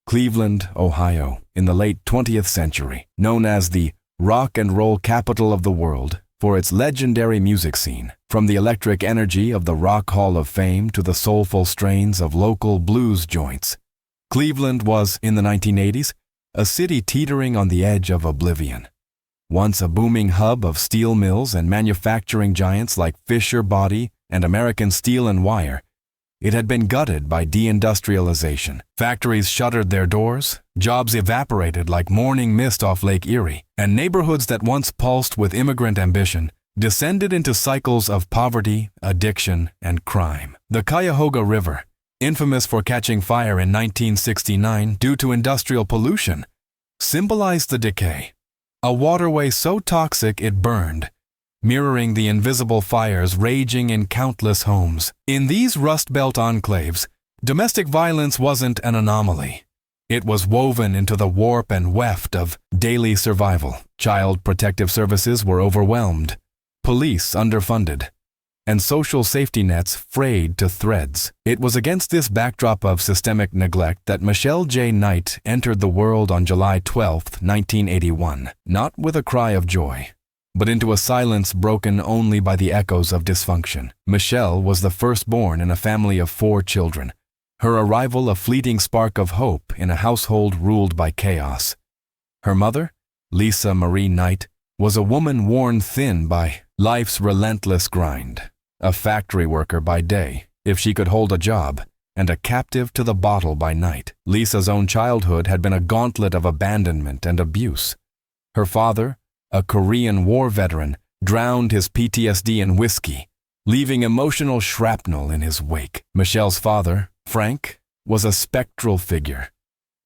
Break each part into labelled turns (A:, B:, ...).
A: Cleveland, Ohio, in the late 20th century, known as the rock and roll capital of the world for its legendary music scene. From the electric energy of the Rock Hall of Fame to the soulful strains of local blues joints, Cleveland was, in the 1980s, a city teetering on the edge of oblivion. Once a booming hub of steel mills and manufacturing giants like Fisher Body and American Steel and Wire, it had been gutted by deindustrialization. Factories shuttered their doors, jobs evaporated like morning mist off Lake Erie, and neighborhoods that once pulsed with immigrant ambition descended into cycles of poverty, addiction, and crime. The Cuyahoga River, infamous for catching fire in 1969 due to industrial pollution, symbolized the decay. A waterway so toxic it burned, mirroring the invisible fires raging in countless homes. In these Rust Belt enclaves, domestic violence wasn't an anomaly. It was woven into the warp and weft of daily survival. Child protective services were overwhelmed, police underfunded, and social safety nets frayed to threads. It was against this backdrop of systemic neglect that Michelle J. Knight entered the world on July 12, 1981, not with a cry of joy, but into a silence broken only by the echoes of dysfunction. Michelle was the firstborn in a family of 4 children, her arrival a fleeting spark of hope in a household ruled by chaos. Her mother, Lisa Marie Knight, was a woman worn thin by life's relentless grind, a factory worker by day, if she could hold a job, and a captive to the bottle by night. Lisa's own childhood had been a gauntlet of abandonment and abuse. Her father, a Korean War veteran, drowned his PTSD in whiskey, leaving emotional shrapnel in his wake. Michelle's father, Frank, was a spectral figure,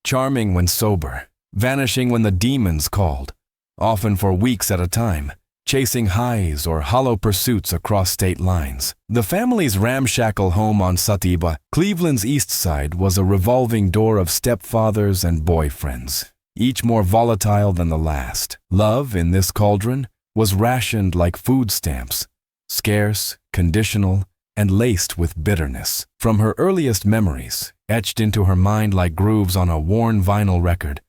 A: charming when sober, vanishing when the demons called, often for weeks at a time, chasing highs or hollow pursuits across state lines. The family's ramshackle home on Satiba, Cleveland's east side, was a revolving door of stepfathers and boyfriends, each more volatile than the last. Love, in this cauldron, was rationed like food stamps, scarce, conditional, and laced with bitterness. From her earliest memories, etched into her mind like grooves on a worn vinyl record,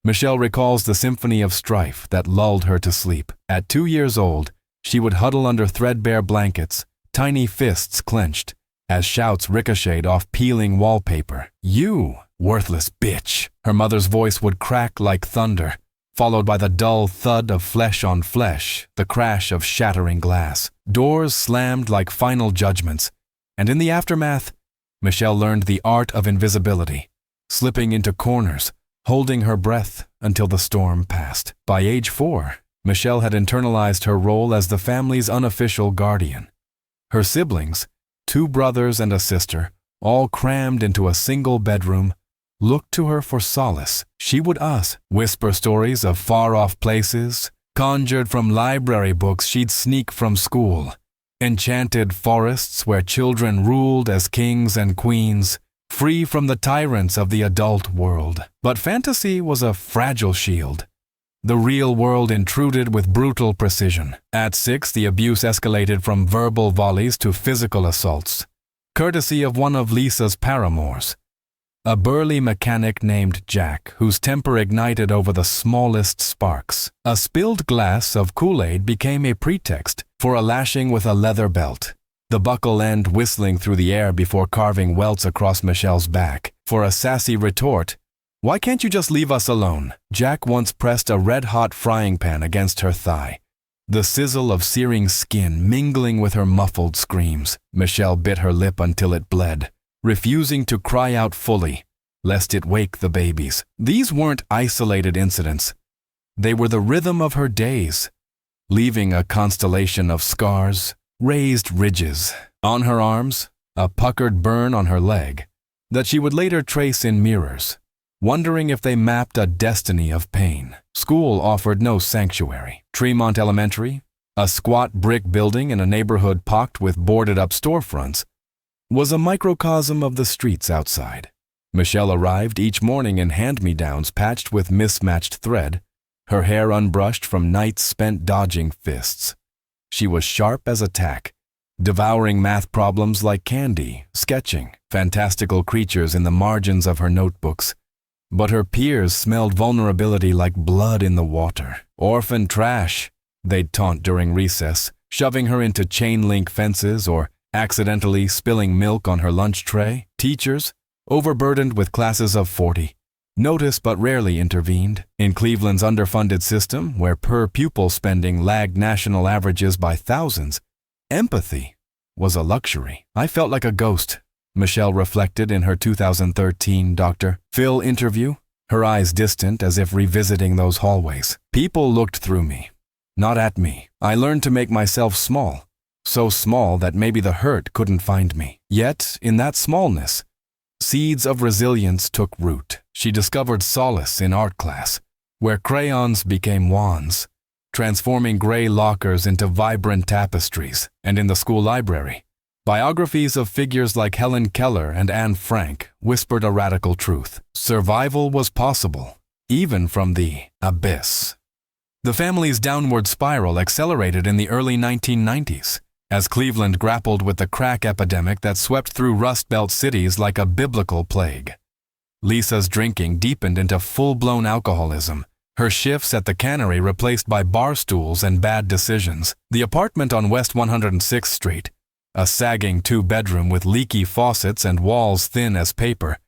A: Michelle recalls the symphony of strife that lulled her to sleep. At 2 years old, she would huddle under threadbare blankets, tiny fists clenched, as shouts ricocheted off peeling wallpaper. "You, worthless bitch!" Her mother's voice would crack like thunder, followed by the dull thud of flesh on flesh, the crash of shattering glass. Doors slammed like final judgments, and in the aftermath, Michelle learned the art of invisibility, slipping into corners, holding her breath until the storm passed. By age 4, Michelle had internalized her role as the family's unofficial guardian. Her siblings, 2 brothers and a sister, all crammed into a single bedroom, looked to her for solace. She would whisper stories of far-off places, conjured from library books she'd sneak from school, enchanted forests where children ruled as kings and queens, free from the tyrants of the adult world. But fantasy was a fragile shield. The real world intruded with brutal precision. At 6, the abuse escalated from verbal volleys to physical assaults, courtesy of one of Lisa's paramours, a burly mechanic named Jack, whose temper ignited over the smallest sparks. A spilled glass of Kool-Aid became a pretext for a lashing with a leather belt, the buckle end whistling through the air before carving welts across Michelle's back. For a sassy retort, "Why can't you just leave us alone?" Jack once pressed a red-hot frying pan against her thigh, the sizzle of searing skin mingling with her muffled screams. Michelle bit her lip until it bled, refusing to cry out fully, lest it wake the babies. These weren't isolated incidents. They were the rhythm of her days, leaving a constellation of scars, raised ridges on her arms, a puckered burn on her leg, that she would later trace in mirrors, wondering if they mapped a destiny of pain. School offered no sanctuary. Tremont Elementary, a squat brick building in a neighborhood pocked with boarded-up storefronts, was a microcosm of the streets outside. Michelle arrived each morning in hand-me-downs patched with mismatched thread, her hair unbrushed from nights spent dodging fists. She was sharp as a tack, devouring math problems like candy, sketching fantastical creatures in the margins of her notebooks, But her peers smelled vulnerability like blood in the water. Orphan trash, they'd taunt during recess, shoving her into chain-link fences or accidentally spilling milk on her lunch tray. Teachers, overburdened with classes of 40, noticed but rarely intervened. In Cleveland's underfunded system, where per-pupil spending lagged national averages by thousands, empathy was a luxury. I felt like a ghost, Michelle reflected in her 2013 Dr. Phil interview, her eyes distant as if revisiting those hallways. People looked through me, not at me. I learned to make myself small, so small that maybe the hurt couldn't find me. Yet, in that smallness, seeds of resilience took root. She discovered solace in art class, where crayons became wands, transforming gray lockers into vibrant tapestries. And in the school library, biographies of figures like Helen Keller and Anne Frank whispered a radical truth. Survival was possible, even from the abyss. The family's downward spiral accelerated in the early 1990s, as Cleveland grappled with the crack epidemic that swept through Rust Belt cities like a biblical plague. Lisa's drinking deepened into full-blown alcoholism, her shifts at the cannery replaced by bar stools and bad decisions. The apartment on West 106th Street, a sagging two-bedroom with leaky faucets and walls thin as paper,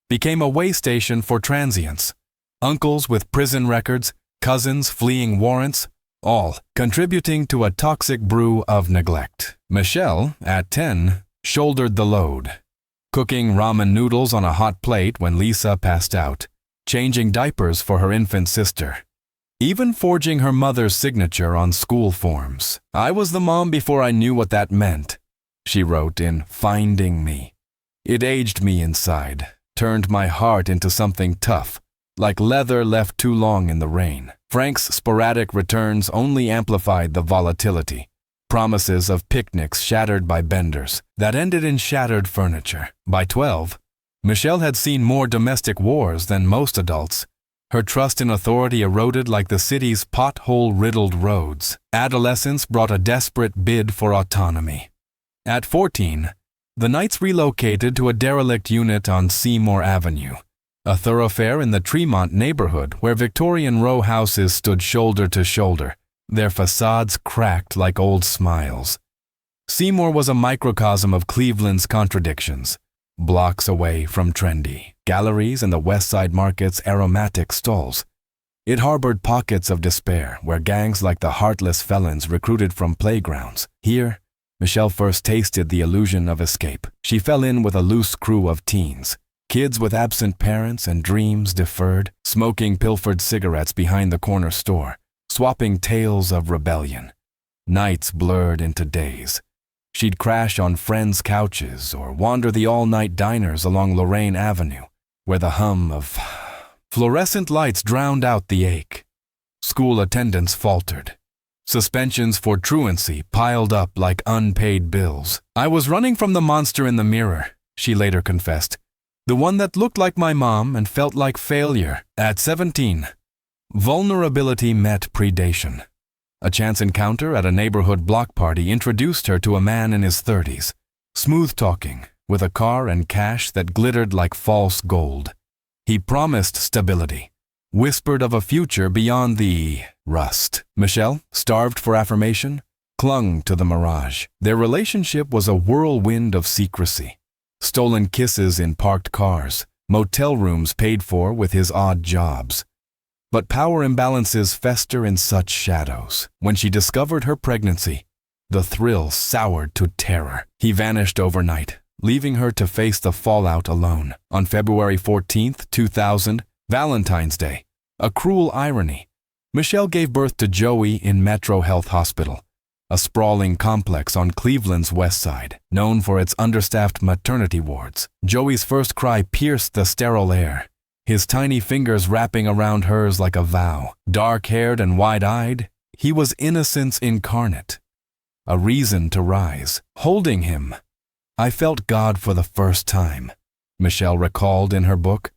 A: became a way station for transients. Uncles with prison records, cousins fleeing warrants, all contributing to a toxic brew of neglect. Michelle, at 10, shouldered the load, cooking ramen noodles on a hot plate when Lisa passed out, changing diapers for her infant sister, even forging her mother's signature on school forms. "I was the mom before I knew what that meant," she wrote in Finding Me. "It aged me inside, turned my heart into something tough, like leather left too long in the rain." Frank's sporadic returns only amplified the volatility. Promises of picnics shattered by benders that ended in shattered furniture. By 12, Michelle had seen more domestic wars than most adults. Her trust in authority eroded like the city's pothole-riddled roads. Adolescence brought a desperate bid for autonomy. At 14, the Knights relocated to a derelict unit on Seymour Avenue, a thoroughfare in the Tremont neighborhood where Victorian row houses stood shoulder to shoulder, their facades cracked like old smiles. Seymour was a microcosm of Cleveland's contradictions, blocks away from trendy galleries and the West Side Market's aromatic stalls. It harbored pockets of despair where gangs like the heartless felons recruited from playgrounds. Here, Michelle first tasted the illusion of escape. She fell in with a loose crew of teens, kids with absent parents and dreams deferred, smoking pilfered cigarettes behind the corner store, swapping tales of rebellion. Nights blurred into days. She'd crash on friends' couches or wander the all-night diners along Lorraine Avenue, where the hum of fluorescent lights drowned out the ache. School attendance faltered. Suspensions for truancy piled up like unpaid bills. "I was running from the monster in the mirror," she later confessed. "The one that looked like my mom and felt like failure." At 17, vulnerability met predation. A chance encounter at a neighborhood block party introduced her to a man in his 30s, smooth-talking, with a car and cash that glittered like false gold. He promised stability, whispered of a future beyond the rust. Michelle, starved for affirmation, clung to the mirage. Their relationship was a whirlwind of secrecy. Stolen kisses in parked cars, motel rooms paid for with his odd jobs. But power imbalances fester in such shadows. When she discovered her pregnancy, the thrill soured to terror. He vanished overnight, leaving her to face the fallout alone. On February 14, 2000, Valentine's Day, a cruel irony, Michelle gave birth to Joey in Metro Health Hospital, a sprawling complex on Cleveland's west side, known for its understaffed maternity wards. Joey's first cry pierced the sterile air, his tiny fingers wrapping around hers like a vow. Dark-haired and wide-eyed, he was innocence incarnate, a reason to rise. Holding him, I felt God for the first time, Michelle recalled in her book.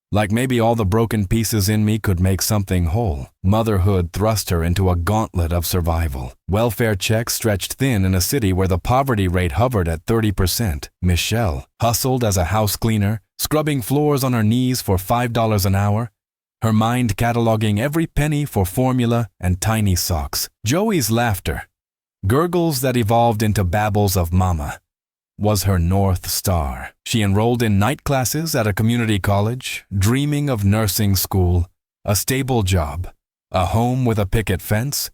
A: Like maybe all the broken pieces in me could make something whole. Motherhood thrust her into a gauntlet of survival. Welfare checks stretched thin in a city where the poverty rate hovered at 30%. Michelle hustled as a house cleaner, scrubbing floors on her knees for $5 an hour, her mind cataloging every penny for formula and tiny socks. Joey's laughter, gurgles that evolved into babbles of mama, was her North Star. She enrolled in night classes at a community college, dreaming of nursing school, a stable job, a home with a picket fence.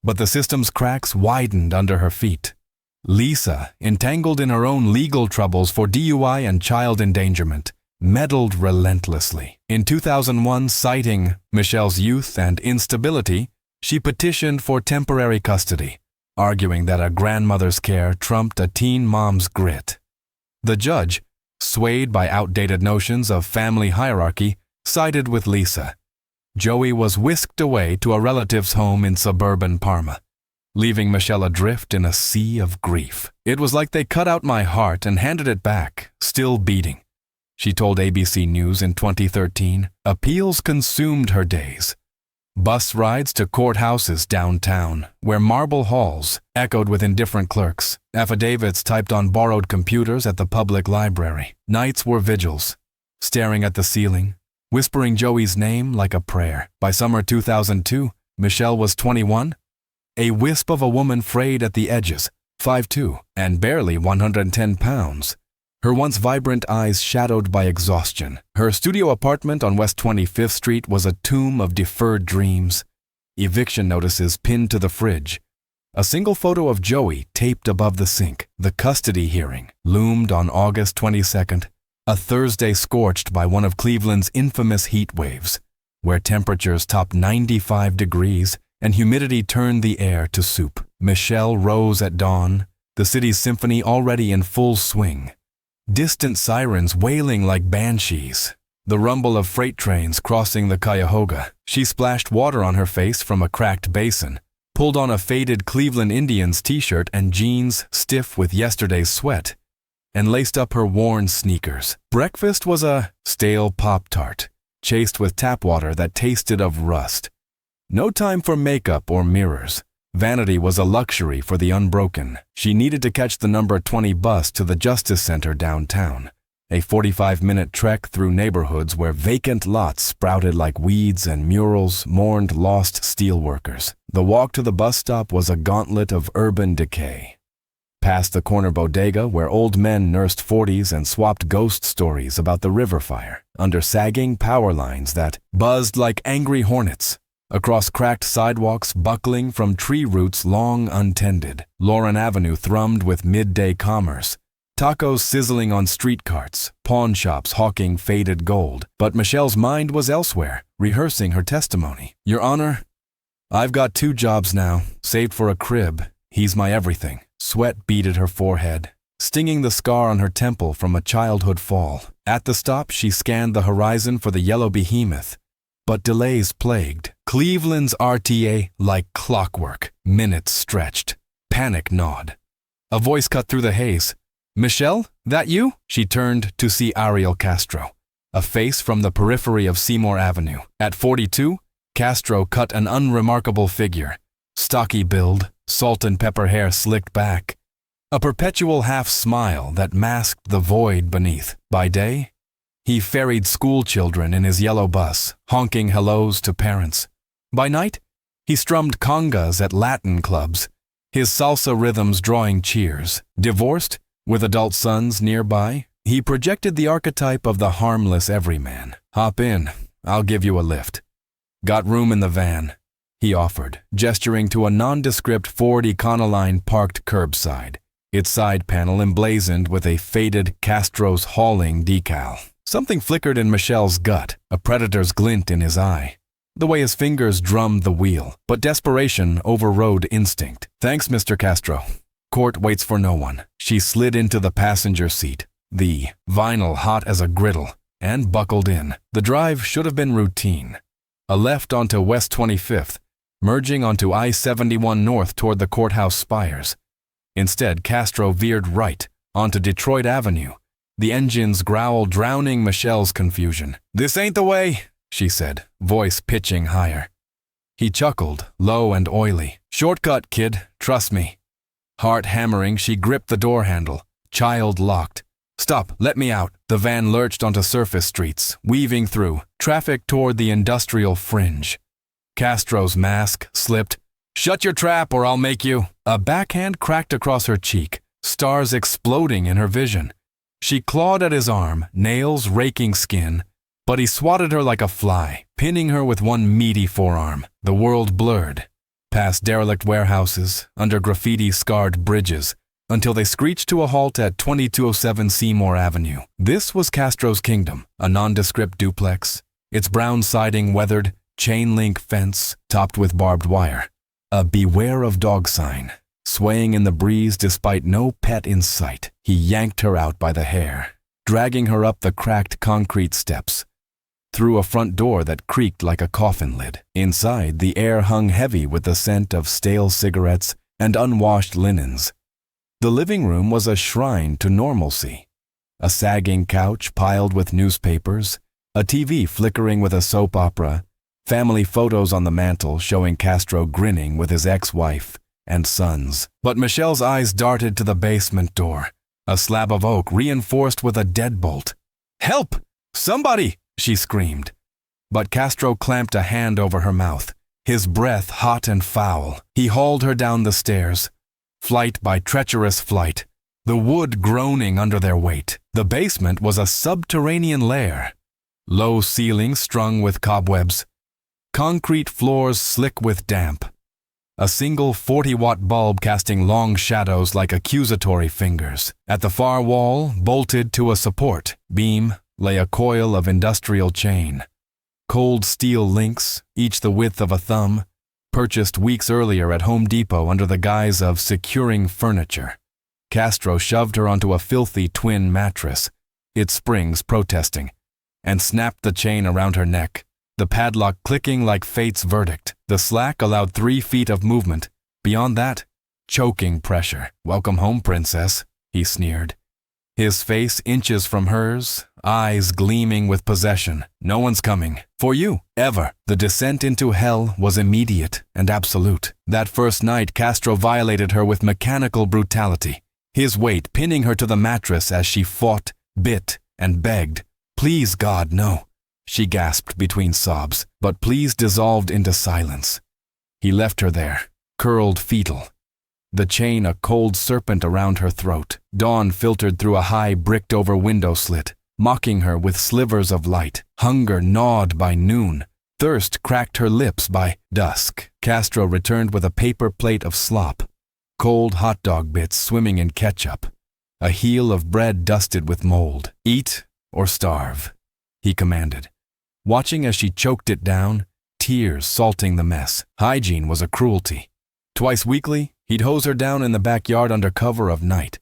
A: But the system's cracks widened under her feet. Lisa, entangled in her own legal troubles for DUI and child endangerment, meddled relentlessly. In 2001, citing Michelle's youth and instability, she petitioned for temporary custody, arguing that a grandmother's care trumped a teen mom's grit. The judge, swayed by outdated notions of family hierarchy, sided with Lisa. Joey was whisked away to a relative's home in suburban Parma, leaving Michelle adrift in a sea of grief. It was like they cut out my heart and handed it back, still beating. She told ABC News in 2013, appeals consumed her days. Bus rides to courthouses downtown, where marble halls echoed with indifferent clerks, affidavits typed on borrowed computers at the public library. Nights were vigils, staring at the ceiling, whispering Joey's name like a prayer. By summer 2002, Michelle was 21, a wisp of a woman frayed at the edges, 5'2", and barely 110 pounds. Her once vibrant eyes shadowed by exhaustion. Her studio apartment on West 25th Street was a tomb of deferred dreams, eviction notices pinned to the fridge, a single photo of Joey taped above the sink. The custody hearing loomed on August 22nd, a Thursday scorched by one of Cleveland's infamous heat waves, where temperatures topped 95 degrees and humidity turned the air to soup. Michelle rose at dawn, the city's symphony already in full swing. Distant sirens wailing like banshees, the rumble of freight trains crossing the Cuyahoga. She splashed water on her face from a cracked basin, pulled on a faded Cleveland Indians t-shirt and jeans stiff with yesterday's sweat, and laced up her worn sneakers. Breakfast was a stale Pop-Tart, chased with tap water that tasted of rust. No time for makeup or mirrors. Vanity was a luxury for the unbroken. She needed to catch the number 20 bus to the Justice Center downtown, a 45-minute trek through neighborhoods where vacant lots sprouted like weeds and murals mourned lost steelworkers. The walk to the bus stop was a gauntlet of urban decay. Past the corner bodega where old men nursed 40s and swapped ghost stories about the river fire, under sagging power lines that buzzed like angry hornets. Across cracked sidewalks buckling from tree roots long untended, Lauren Avenue thrummed with midday commerce, tacos sizzling on street carts, pawn shops hawking faded gold. But Michelle's mind was elsewhere, rehearsing her testimony. Your Honor, I've got 2 jobs now, saved for a crib. He's my everything. Sweat beaded her forehead, stinging the scar on her temple from a childhood fall. At the stop, she scanned the horizon for the yellow behemoth, but delays plagued. Cleveland's RTA like clockwork. Minutes stretched. Panic gnawed. A voice cut through the haze. Michelle, that you? She turned to see Ariel Castro, a face from the periphery of Seymour Avenue. At 42, Castro cut an unremarkable figure. Stocky build, salt and pepper hair slicked back. A perpetual half-smile that masked the void beneath. By day, he ferried school children in his yellow bus, honking hellos to parents. By night, he strummed congas at Latin clubs, his salsa rhythms drawing cheers. Divorced, with adult sons nearby, he projected the archetype of the harmless everyman. Hop in, I'll give you a lift. Got room in the van, he offered, gesturing to a nondescript Ford Econoline parked curbside, its side panel emblazoned with a faded Castro's hauling decal. Something flickered in Michelle's gut, a predator's glint in his eye, the way his fingers drummed the wheel, but desperation overrode instinct. Thanks, Mr. Castro. Court waits for no one. She slid into the passenger seat, the vinyl hot as a griddle, and buckled in. The drive should have been routine. A left onto West 25th, merging onto I-71 north toward the courthouse spires. Instead, Castro veered right onto Detroit Avenue, the engine's growl drowning Michelle's confusion. This ain't the way, she said, voice pitching higher. He chuckled, low and oily. Shortcut, kid, trust me. Heart hammering, she gripped the door handle, child locked, Stop, let me out. The van lurched onto surface streets, weaving through traffic toward the industrial fringe. Castro's mask slipped. Shut your trap or I'll make you. A backhand cracked across her cheek, stars exploding in her vision. She clawed at his arm, nails raking skin, but he swatted her like a fly, pinning her with one meaty forearm. The world blurred, past derelict warehouses, under graffiti-scarred bridges, until they screeched to a halt at 2207 Seymour Avenue. This was Castro's kingdom, a nondescript duplex, its brown siding weathered, chain-link fence topped with barbed wire. A beware of dog sign, swaying in the breeze despite no pet in sight. He yanked her out by the hair, dragging her up the cracked concrete steps, through a front door that creaked like a coffin lid. Inside, the air hung heavy with the scent of stale cigarettes and unwashed linens. The living room was a shrine to normalcy. A sagging couch piled with newspapers, a TV flickering with a soap opera, family photos on the mantel showing Castro grinning with his ex-wife and sons. But Michelle's eyes darted to the basement door, a slab of oak reinforced with a deadbolt. "Help! Somebody!" she screamed. But Castro clamped a hand over her mouth, his breath hot and foul. He hauled her down the stairs, flight by treacherous flight, the wood groaning under their weight. The basement was a subterranean lair, low ceilings strung with cobwebs, concrete floors slick with damp, a single 40-watt bulb casting long shadows like accusatory fingers. At the far wall, bolted to a support beam, lay a coil of industrial chain. Cold steel links, each the width of a thumb, purchased weeks earlier at Home Depot under the guise of securing furniture. Castro shoved her onto a filthy twin mattress, its springs protesting, and snapped the chain around her neck, the padlock clicking like fate's verdict. The slack allowed 3 feet of movement. Beyond that, choking pressure. "Welcome home, princess," he sneered. His face inches from hers, eyes gleaming with possession. "No one's coming. For you. Ever." The descent into hell was immediate and absolute. That first night, Castro violated her with mechanical brutality, his weight pinning her to the mattress as she fought, bit, and begged. "Please, God, no," she gasped between sobs, but please dissolved into silence. He left her there, curled fetal, the chain a cold serpent around her throat. Dawn filtered through a high bricked-over window slit, mocking her with slivers of light. Hunger gnawed by noon. Thirst cracked her lips by dusk. Castro returned with a paper plate of slop, cold hot dog bits swimming in ketchup, a heel of bread dusted with mold. "Eat or starve," he commanded, watching as she choked it down, tears salting the mess. Hygiene was a cruelty. Twice weekly, he'd hose her down in the backyard under cover of night,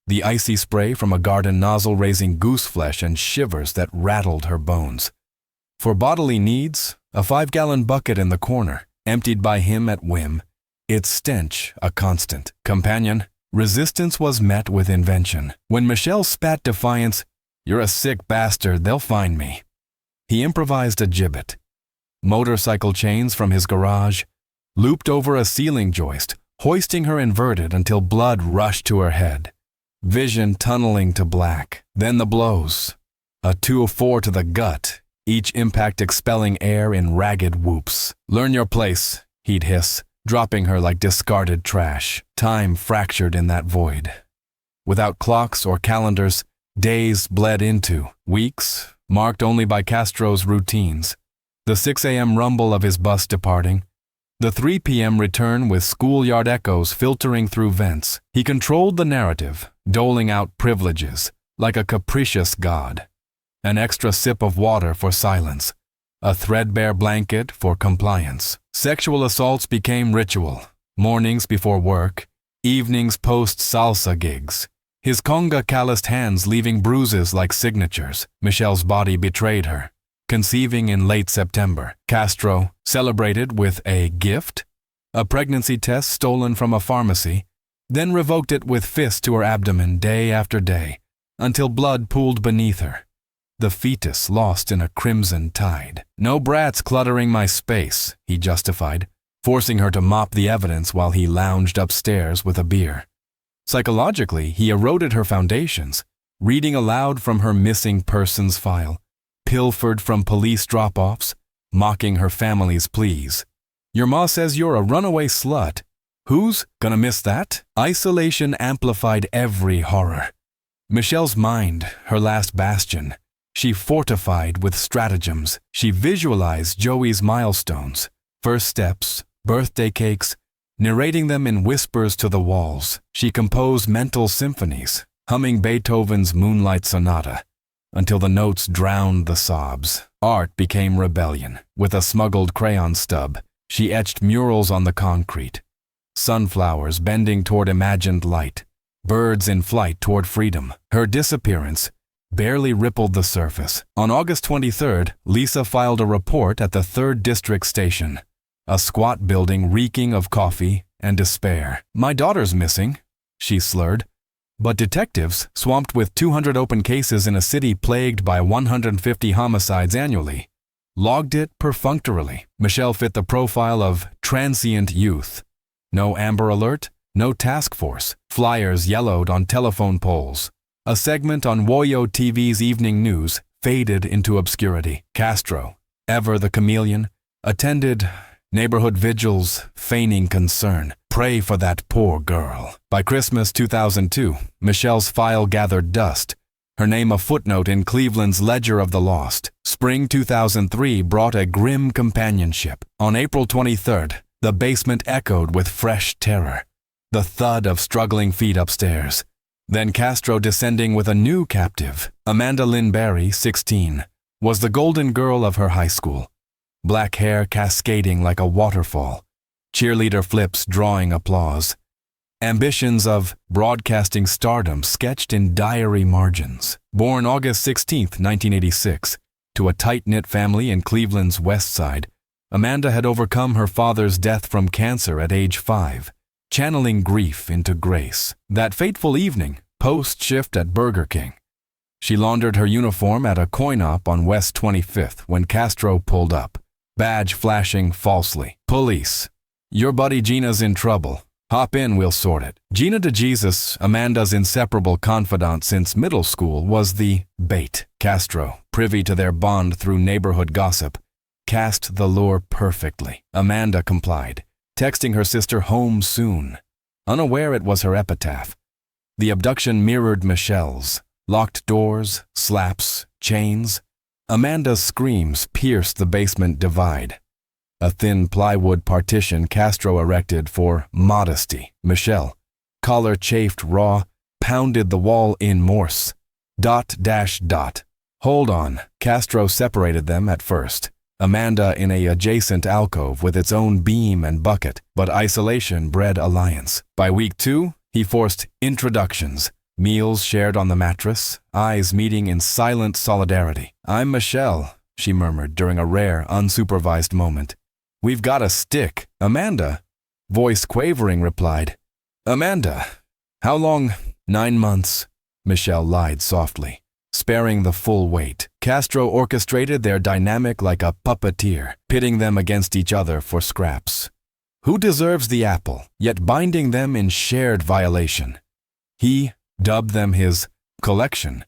A: the icy spray from a garden nozzle raising goose flesh and shivers that rattled her bones. For bodily needs, a 5-gallon bucket in the corner, emptied by him at whim, its stench a constant. Companion, resistance was met with invention. When Michelle spat defiance, "You're a sick bastard, they'll find me," he improvised a gibbet. Motorcycle chains from his garage, looped over a ceiling joist, hoisting her inverted until blood rushed to her head, vision tunneling to black. Then the blows, a 2-4 to the gut, each impact expelling air in ragged whoops. "Learn your place," he'd hiss, dropping her like discarded trash. Time fractured in that void. Without clocks or calendars, days bled into weeks, marked only by Castro's routines. The 6 a.m. rumble of his bus departing, the 3 p.m. return with schoolyard echoes filtering through vents. He controlled the narrative, doling out privileges, like a capricious god. An extra sip of water for silence, a threadbare blanket for compliance. Sexual assaults became ritual, mornings before work, evenings post-salsa gigs. His conga calloused hands leaving bruises like signatures. Michelle's body betrayed her. Conceiving in late September, Castro celebrated with a gift, a pregnancy test stolen from a pharmacy, then revoked it with fists to her abdomen day after day, until blood pooled beneath her, the fetus lost in a crimson tide. "No brats cluttering my space," he justified, forcing her to mop the evidence while he lounged upstairs with a beer. Psychologically, he eroded her foundations. reading aloud from her missing persons file, pilfered from police drop-offs, mocking her family's pleas. Your ma says you're a runaway slut. Who's gonna miss that? Isolation amplified every horror. Michelle's mind, her last bastion, she fortified with stratagems. She visualized Joey's milestones, first steps, birthday cakes, narrating them in whispers to the walls. She composed mental symphonies, humming Beethoven's Moonlight Sonata, until the notes drowned the sobs. Art became rebellion. With a smuggled crayon stub, she etched murals on the concrete. Sunflowers bending toward imagined light, birds in flight toward freedom. Her disappearance barely rippled the surface. On August 23rd, Lisa filed a report at the 3rd District Station, a squat building reeking of coffee and despair. My daughter's missing, she slurred. But detectives, swamped with 200 open cases in a city plagued by 150 homicides annually, logged it perfunctorily. Michelle fit the profile of transient youth. No Amber Alert, no task force. Flyers yellowed on telephone poles. A segment on Woyo TV's evening news faded into obscurity. Castro, ever the chameleon, attended neighborhood vigils, feigning concern. Pray for that poor girl. By Christmas 2002, Michelle's file gathered dust, her name a footnote in Cleveland's Ledger of the Lost. Spring 2003 brought a grim companionship. On April 23rd, the basement echoed with fresh terror, the thud of struggling feet upstairs. Then Castro descending with a new captive. Amanda Lynn Barry, 16, was the golden girl of her high school. Black hair cascading like a waterfall, cheerleader flips drawing applause. Ambitions of broadcasting stardom sketched in diary margins. Born August 16, 1986, to a tight-knit family in Cleveland's West Side, Amanda had overcome her father's death from cancer at age 5, channeling grief into grace. That fateful evening, post-shift at Burger King, she laundered her uniform at a coin-op on West 25th when Castro pulled up, badge flashing falsely. Police. Your buddy Gina's in trouble. Hop in, we'll sort it. Gina DeJesus, Amanda's inseparable confidant since middle school, was the bait. Castro, privy to their bond through neighborhood gossip, cast the lure perfectly. Amanda complied, texting her sister home soon, unaware it was her epitaph. The abduction mirrored Michelle's. Locked doors, slaps, chains. Amanda's screams pierced the basement divide. A thin plywood partition Castro erected for modesty. Michelle, collar chafed raw, pounded the wall in Morse. ... Hold on. Castro separated them at first. Amanda in a adjacent alcove with its own beam and bucket, but isolation bred alliance. By week 2, he forced introductions. Meals shared on the mattress, eyes meeting in silent solidarity. I'm Michelle, she murmured during a rare, unsupervised moment. We've got a stick. Amanda, voice quavering, replied. Amanda, how long? 9 months, Michelle lied softly, sparing the full weight. Castro orchestrated their dynamic like a puppeteer, pitting them against each other for scraps. Who deserves the apple, yet binding them in shared violation? He dubbed them his collection,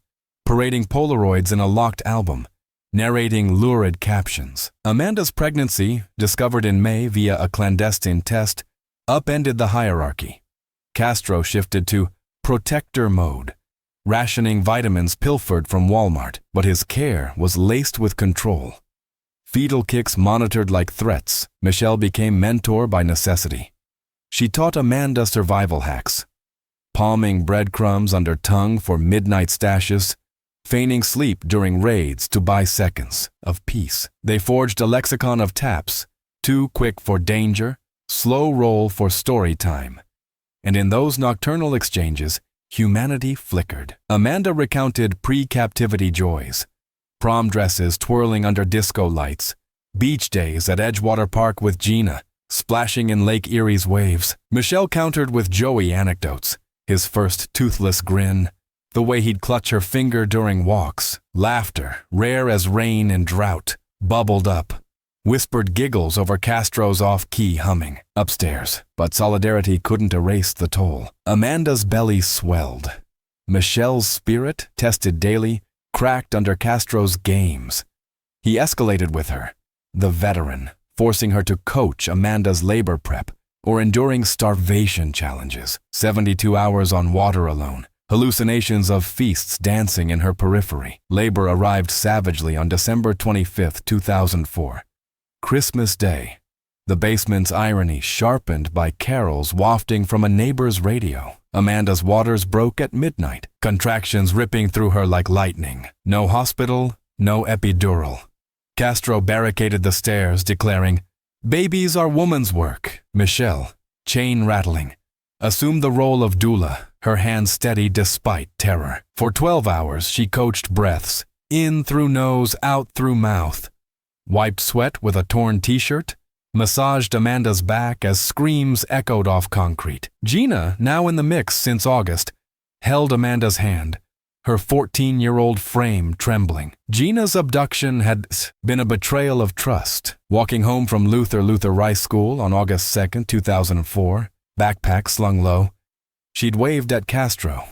A: parading Polaroids in a locked album, narrating lurid captions. Amanda's pregnancy, discovered in May via a clandestine test, upended the hierarchy. Castro shifted to protector mode, rationing vitamins pilfered from Walmart, but his care was laced with control. Fetal kicks monitored like threats, Michelle became mentor by necessity. She taught Amanda survival hacks, palming breadcrumbs under tongue for midnight stashes, feigning sleep during raids to buy seconds of peace. They forged a lexicon of taps, too quick for danger, slow roll for story time. And in those nocturnal exchanges, humanity flickered. Amanda recounted pre-captivity joys, prom dresses twirling under disco lights, beach days at Edgewater Park with Gina, splashing in Lake Erie's waves. Michelle countered with Joey anecdotes, his first toothless grin, the way he'd clutch her finger during walks, laughter, rare as rain in drought, bubbled up, whispered giggles over Castro's off-key humming upstairs, but solidarity couldn't erase the toll. Amanda's belly swelled. Michel's spirit, tested daily, cracked under Castro's games. He escalated with her, the veteran, forcing her to coach Amanda's labor prep or enduring starvation challenges, 72 hours on water alone, hallucinations of feasts dancing in her periphery. Labor arrived savagely on December 25, 2004. Christmas Day. The basement's irony sharpened by carols wafting from a neighbor's radio. Amanda's waters broke at midnight, contractions ripping through her like lightning. No hospital, no epidural. Castro barricaded the stairs, declaring, "Babies are woman's work." Michel, chain rattling, assumed the role of doula, her hands steady despite terror. For 12 hours, she coached breaths, in through nose, out through mouth. Wiped sweat with a torn t-shirt, massaged Amanda's back as screams echoed off concrete. Gina, now in the mix since August, held Amanda's hand, her 14-year-old frame trembling. Gina's abduction had been a betrayal of trust. Walking home from Luther Rice School on August 2, 2004, backpack slung low, she'd waved at Castro,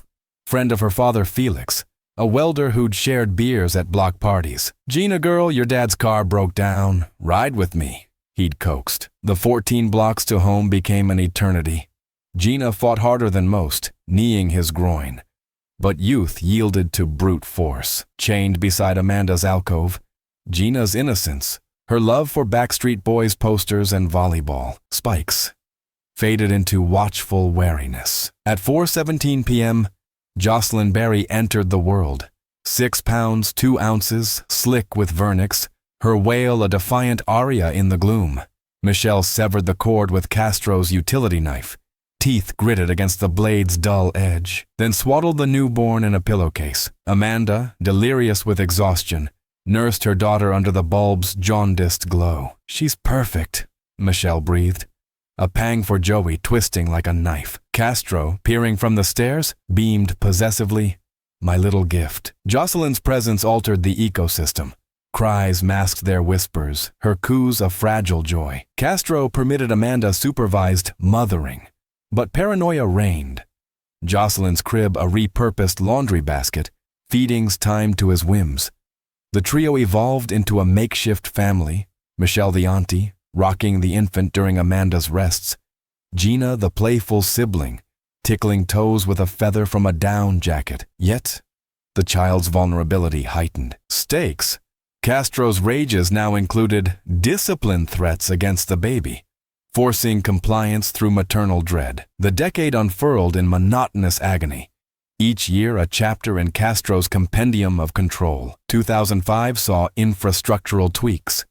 A: friend of her father Felix, a welder who'd shared beers at block parties. "Gina girl, your dad's car broke down. Ride with me," he'd coaxed. The 14 blocks to home became an eternity. Gina fought harder than most, kneeing his groin. But youth yielded to brute force. Chained beside Amanda's alcove, Gina's innocence, her love for Backstreet Boys posters and volleyball spikes, faded into watchful wariness. At 4:17 p.m., Jocelyn Berry entered the world. 6 pounds, 2 ounces, slick with vernix, her wail a defiant aria in the gloom. Michel severed the cord with Castro's utility knife, teeth gritted against the blade's dull edge, then swaddled the newborn in a pillowcase. Amanda, delirious with exhaustion, nursed her daughter under the bulb's jaundiced glow. "She's perfect," Michel breathed, a pang for Joey twisting like a knife. Castro, peering from the stairs, beamed possessively, "My little gift." Jocelyn's presence altered the ecosystem. Cries masked their whispers, her coos a fragile joy. Castro permitted Amanda supervised mothering, but paranoia reigned. Jocelyn's crib a repurposed laundry basket, feedings timed to his whims. The trio evolved into a makeshift family, Michel the auntie, rocking the infant during Amanda's rests, Gina the playful sibling, tickling toes with a feather from a down jacket. Yet, the child's vulnerability heightened. Stakes. Castro's rages now included discipline threats against the baby, forcing compliance through maternal dread. The decade unfurled in monotonous agony, each year a chapter in Castro's compendium of control. 2005 saw infrastructural tweaks,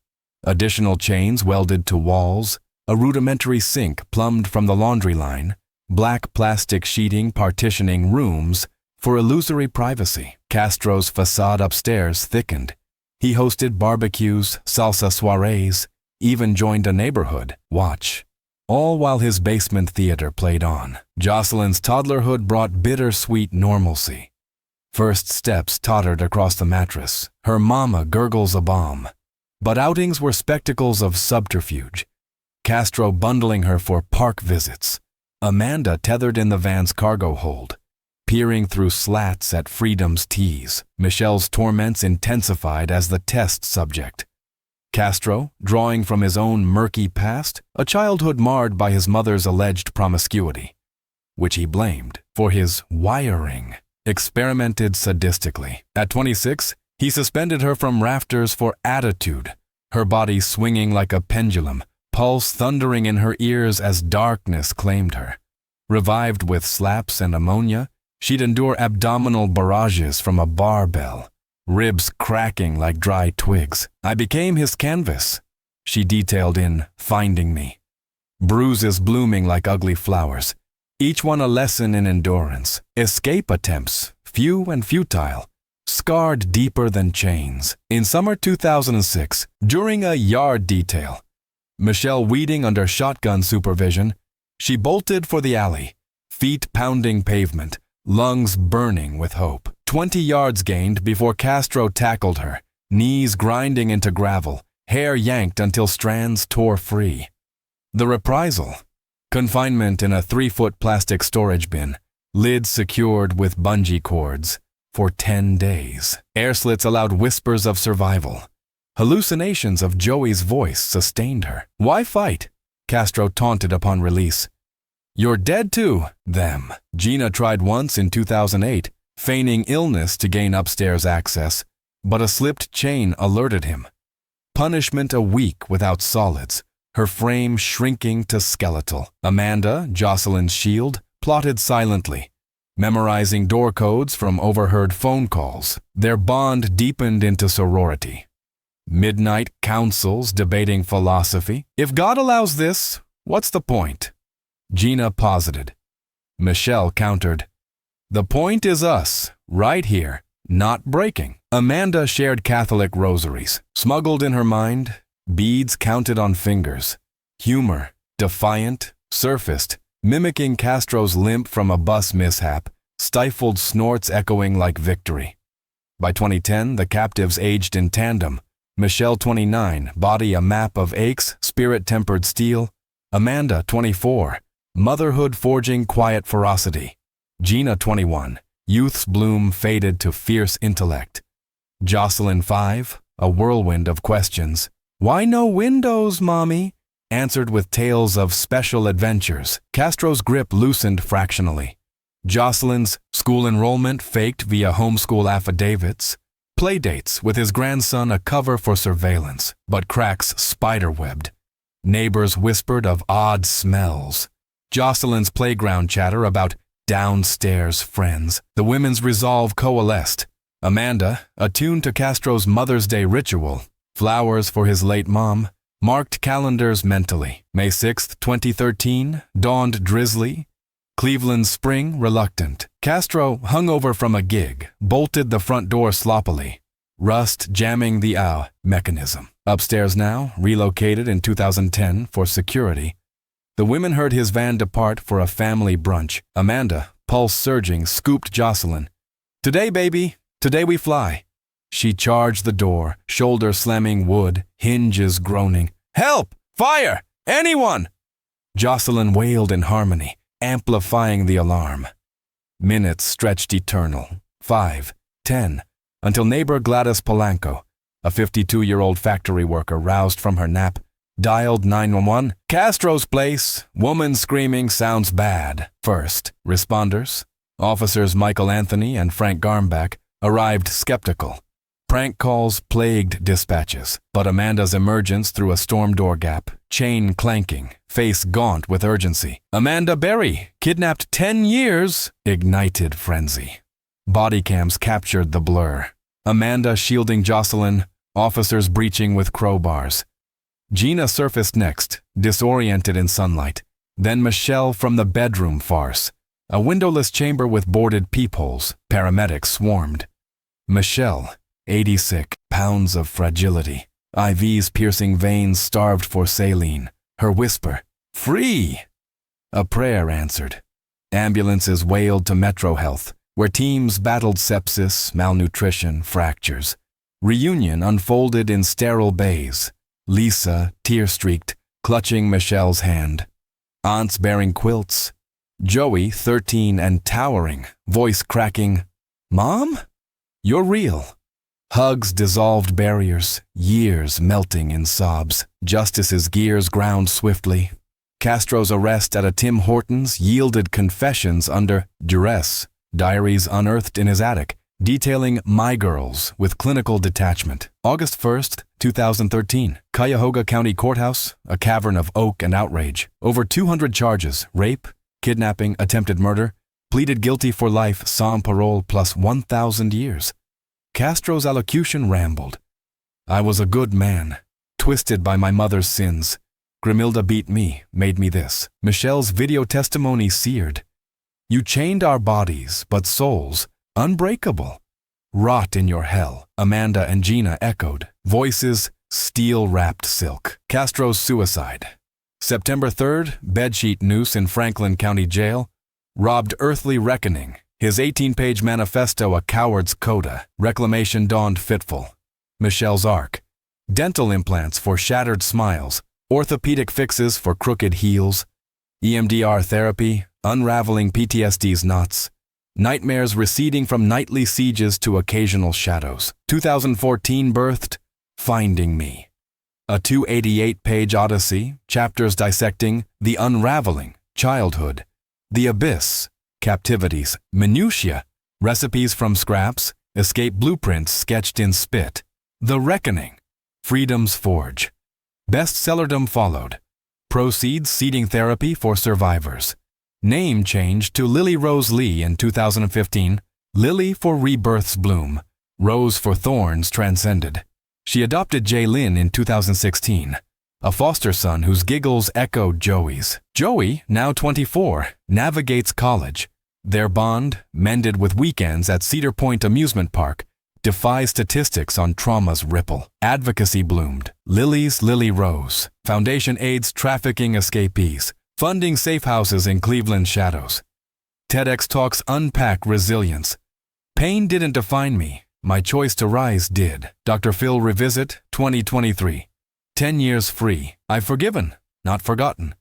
A: additional chains welded to walls, a rudimentary sink plumbed from the laundry line, black plastic sheeting partitioning rooms for illusory privacy. Castro's facade upstairs thickened. He hosted barbecues, salsa soirees, even joined a neighborhood watch, all while his basement theater played on. Jocelyn's toddlerhood brought bittersweet normalcy. First steps tottered across the mattress. Her mama gurgles a bomb. But outings were spectacles of subterfuge. Castro bundling her for park visits. Amanda tethered in the van's cargo hold, peering through slats at freedom's tease. Michel's torments intensified as the test subject. Castro, drawing from his own murky past, a childhood marred by his mother's alleged promiscuity, which he blamed for his wiring, experimented sadistically. At 26, he suspended her from rafters for attitude, her body swinging like a pendulum, pulse thundering in her ears as darkness claimed her. Revived with slaps and ammonia, she'd endure abdominal barrages from a barbell, ribs cracking like dry twigs. "I became his canvas," she detailed in Finding Me. Bruises blooming like ugly flowers, each one a lesson in endurance. Escape attempts, few and futile, scarred deeper than chains. In summer 2006, during a yard detail, Michel weeding under shotgun supervision, she bolted for the alley, feet pounding pavement, lungs burning with hope. 20 yards gained before Castro tackled her, knees grinding into gravel, hair yanked until strands tore free. The reprisal, confinement in a 3-foot plastic storage bin, lid secured with bungee cords, for 10 days. Air slits allowed whispers of survival. Hallucinations of Joey's voice sustained her. Why fight? Castro taunted upon release. You're dead too, them. Gina tried once in 2008, feigning illness to gain upstairs access, but a slipped chain alerted him. Punishment a week without solids, her frame shrinking to skeletal. Amanda, Jocelyn's shield, plotted silently, memorizing door codes from overheard phone calls. Their bond deepened into sorority. Midnight councils debating philosophy. If God allows this, what's the point? Gina posited. Michelle countered. The point is us, right here, not breaking. Amanda shared Catholic rosaries, smuggled in her mind, beads counted on fingers. Humor, defiant, surfaced, mimicking Castro's limp from a bus mishap, stifled snorts echoing like victory. By 2010, the captives aged in tandem. Michelle, 29, body a map of aches, spirit-tempered steel. Amanda, 24, motherhood forging quiet ferocity. Gina, 21, youth's bloom faded to fierce intellect. Jocelyn, 5, a whirlwind of questions. Why no windows, Mommy? Answered with tales of special adventures. Castro's grip loosened fractionally. Jocelyn's school enrollment faked via homeschool affidavits. Playdates with his grandson a cover for surveillance, but cracks spiderwebbed. Neighbors whispered of odd smells. Jocelyn's playground chatter about downstairs friends. The women's resolve coalesced. Amanda, attuned to Castro's Mother's Day ritual, flowers for his late mom, marked calendars mentally. May 6, 2013, dawned drizzly. Cleveland's spring reluctant. Castro, hungover from a gig, bolted the front door sloppily. Rust jamming the mechanism. Upstairs now, relocated in 2010 for security. The women heard his van depart for a family brunch. Amanda, pulse surging, scooped Jocelyn. Today, baby, today we fly. She charged the door, shoulder slamming wood, hinges groaning. Help! Fire! Anyone! Jocelyn wailed in harmony, amplifying the alarm. Minutes stretched eternal. 5, 10, until neighbor Gladys Polanco, a 52-year-old factory worker roused from her nap, dialed 911. Castro's place. Woman screaming sounds bad. First, responders, officers Michael Anthony and Frank Garmbach, arrived skeptical. Prank calls plagued dispatches, but Amanda's emergence through a storm door gap, chain clanking, face gaunt with urgency. Amanda Berry, kidnapped 10 years, ignited frenzy. Body cams captured the blur. Amanda shielding Jocelyn, officers breaching with crowbars. Gina surfaced next, disoriented in sunlight. Then Michelle from the bedroom farce. A windowless chamber with boarded peepholes. Paramedics swarmed. Michelle, 80 sick, pounds of fragility. IVs piercing veins starved for saline. Her whisper, free! A prayer answered. Ambulances wailed to Metro Health, where teams battled sepsis, malnutrition, fractures. Reunion unfolded in sterile bays. Lisa, tear-streaked, clutching Michelle's hand. Aunts bearing quilts. Joey, 13 and towering, voice cracking, Mom? You're real. Hugs dissolved barriers, years melting in sobs. Justice's gears ground swiftly. Castro's arrest at a Tim Hortons yielded confessions under duress, diaries unearthed in his attic, detailing My Girls with clinical detachment. August 1st, 2013, Cuyahoga County Courthouse, a cavern of oak and outrage. Over 200 charges, rape, kidnapping, attempted murder, pleaded guilty for life, sans parole plus 1,000 years. Castro's allocution rambled. I was a good man, twisted by my mother's sins. Grimilda beat me, made me this. Michelle's video testimony seared. You chained our bodies, but souls, unbreakable. Rot in your hell, Amanda and Gina echoed. Voices, steel-wrapped silk. Castro's suicide. September 3rd, bedsheet noose in Franklin County Jail. Robbed earthly reckoning. His 18-page manifesto a coward's coda. Reclamation dawned fitful. Michelle's arc. Dental implants for shattered smiles. Orthopedic fixes for crooked heels. EMDR therapy, unraveling PTSD's knots. Nightmares receding from nightly sieges to occasional shadows. 2014 birthed Finding Me, a 288-page odyssey, chapters dissecting the unraveling, childhood, the abyss, captivities, minutiae, recipes from scraps, escape blueprints sketched in spit, the reckoning, freedom's forge. Bestsellerdom followed. Proceeds seeding therapy for survivors. Name changed to Lily Rose Lee in 2015, Lily for rebirth's bloom, Rose for thorns transcended. She adopted Jay Lin in 2016, a foster son whose giggles echoed Joey's. Joey, now 24, navigates college. Their bond, mended with weekends at Cedar Point Amusement Park, defies statistics on trauma's ripple. Advocacy bloomed. Lily's Lily Rose. Foundation aids trafficking escapees, funding safe houses in Cleveland's shadows. TEDx Talks unpack resilience. Pain didn't define me. My choice to rise did. Dr. Phil Revisit, 2023. 10 years free. I've forgiven, not forgotten.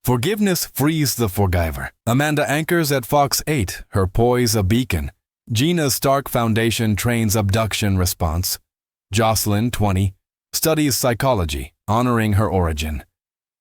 A: Forgiveness frees the forgiver. Amanda anchors at Fox 8, her poise a beacon. Gina Stark Foundation trains abduction response. Jocelyn, 20, studies psychology, honoring her origin.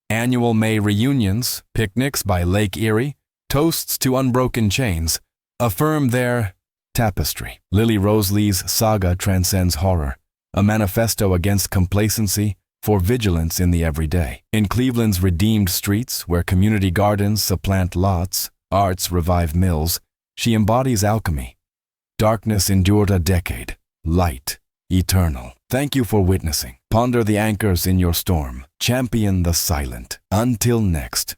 A: Annual May reunions, picnics by Lake Erie, toasts to unbroken chains, affirm their tapestry. Lily Rose Lee's saga transcends horror, a manifesto against complacency, for vigilance in the everyday. In Cleveland's redeemed streets, where community gardens supplant lots, arts revive mills, she embodies alchemy. Darkness endured a decade. Light, eternal. Thank you for witnessing. Ponder the anchors in your storm. Champion the silent. Until next.